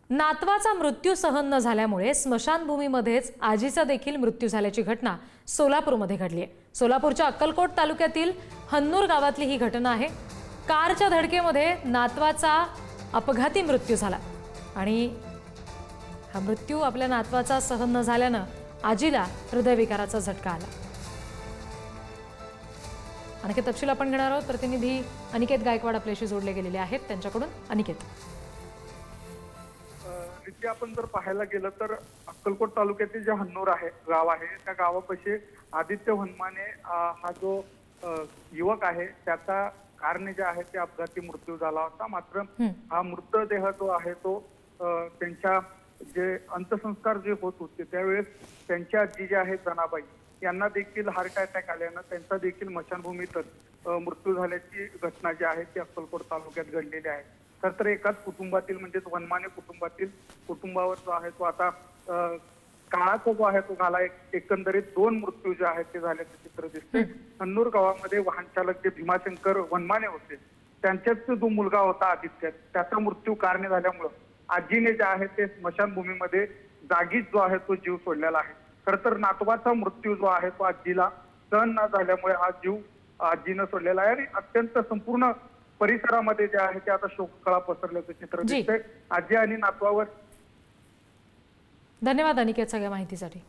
नातवाचा मृत्यू सहन न झाल्यामुळे स्मशानभूमीमध्येच आजीचा देखील मृत्यू झाल्याची घटना सोलापूरमध्ये घडली आहे। सोलापूरच्या अक्कलकोट तालुक्यातील हन्नूर गावातली ही घटना आहे। कारच्या धडकेमध्ये नातवाचा अपघाती मृत्यू झाला आणि हा मृत्यू आपल्या नातवाचा सहन न झाल्यानं आजीला हृदयविकाराचा झटका आला। आणखी तपशील आपण घेणार आहोत। प्रतिनिधी अनिकेत गायकवाड आपल्याशी जोडले गेलेले आहेत, त्यांच्याकडून। अनिकेत, इथे आपण जर पाहायला गेलं तर अक्कलकोट तालुक्यातील जे हन्नूर आहे गाव आहे, त्या गावापाशी आदित्य वनमाने हा जो युवक आहे त्याचा कारने जे आहे ते अपघाती मृत्यू झाला होता। मात्र हा मृतदेह जो आहे तो त्यांच्या जे अंत्यसंस्कार जे होत होते त्यावेळेस त्यांच्या आजी जे आहे जनाबाई यांना देखील हार्ट अटॅक आल्यानं त्यांचा देखील स्मशानभूमीतच मृत्यू झाल्याची घटना जी आहे ती अक्कलकोट तालुक्यात घडलेली आहे। तर एकाच कुटुंबातील म्हणजेच वनमाने कुटुंबावर जो आहे तो आता काळाचा जो आहे तो झाला। एकंदरीत 2 मृत्यू जे आहेत ते झाल्याचे चित्र दिसते। हन्नूर गावामध्ये वाहन चालक जे भीमाशंकर वनमाने होते त्यांच्याच जो मुलगा होता आदित्य, त्याचा मृत्यू कारणे झाल्यामुळे आजीने जे आहे ते स्मशानभूमीमध्ये जागीच जो आहे तो जीव सोडलेला आहे। खर तर नातवाचा मृत्यू जो आहे तो आजीला सहन न झाल्यामुळे हा जीव आजीनं सोडलेला आहे आणि अत्यंत संपूर्ण परिसरामध्ये जे आहे ते आता शोककळा पसरल्याचं चित्र दिसतंय। आजी आणि नातवावर धन्यवाद अनिकेत सगळ्या माहितीसाठी।